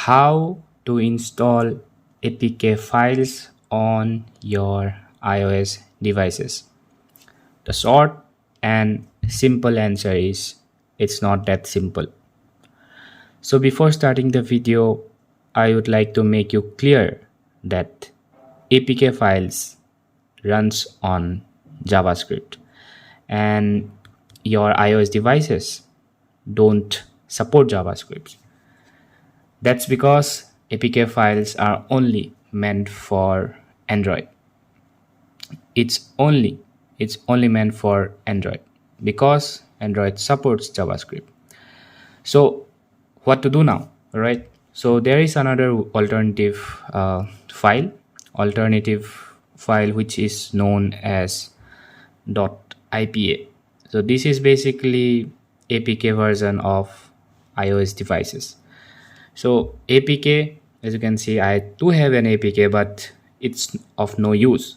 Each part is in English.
How to install APK files on your iOS devices. The short and simple answer is it's not that simple. So before starting the video, I would like to make you clear that APK files runs on JavaScript and your iOS devices don't support JavaScript. That's because APK files are only meant for Android. It's only meant for Android because Android supports JavaScript. So what to do now? All right. So there is another alternative file which is known as .ipa. So this is basically APK version of iOS devices. So APK, as you can see, I do have an APK, but it's of no use.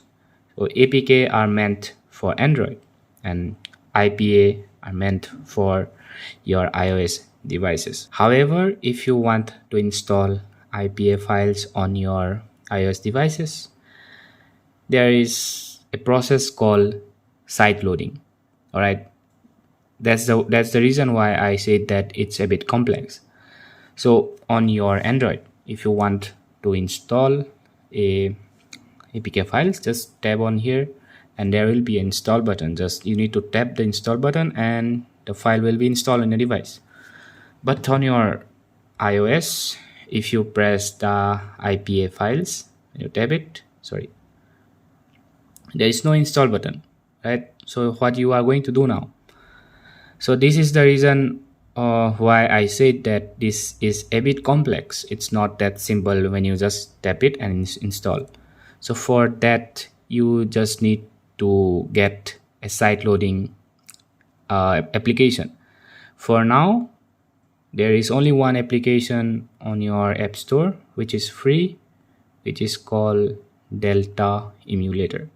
So APK are meant for Android and IPA are meant for your iOS devices. However, if you want to install IPA files on your iOS devices, there is a process called sideloading. All right, that's the reason why I said that it's a bit complex. So on your Android, if you want to install a APK files, just tap on here and there will be an install button. Just you need to tap the install button and the file will be installed on your device. But on your iOS, if you press the IPA files, you tap it, there is no install button, right? So what you are going to do now? So this is the reason why I said that this is a bit complex. It's not that simple when you just tap it and install. So for that, you just need to get a sideloading application. For now, there is only one application on your App Store which is free, which is called Delta Emulator.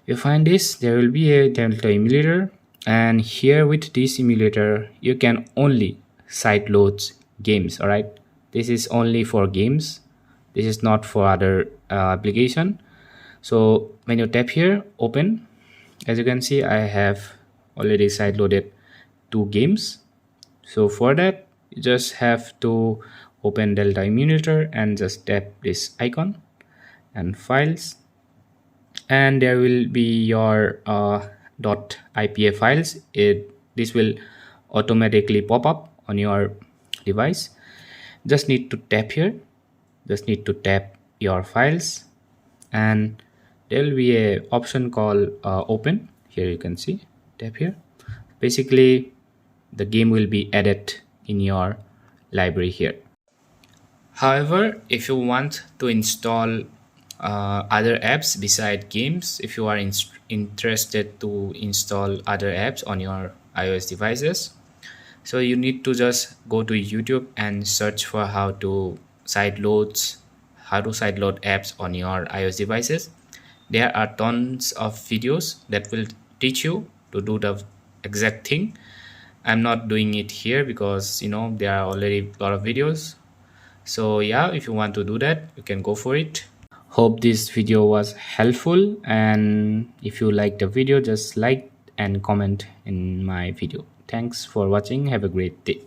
You find this, there will be a Delta Emulator, and here with this emulator you can only sideload games. All right, this is only for games, this is not for other application. So when you tap here, open, as you can see, I have already sideloaded 2 games. So for that, you just have to open Delta Emulator and just tap this icon and files, and there will be your .ipa files. This will automatically pop up on your device. Just need to tap here, just need to tap your files, and there will be a option called open. Here you can see, tap here. Basically the game will be added in your library here. However, if you want to install other apps beside games, if you are interested to install other apps on your iOS devices, so you need to just go to YouTube and search for how to sideload apps on your iOS devices. There are tons of videos that will teach you to do the exact thing. I'm not doing it here because there are already a lot of videos. So yeah, if you want to do that, you can go for it. Hope this video was helpful, and if you like the video, just like and comment in my video. Thanks for watching. Have a great day.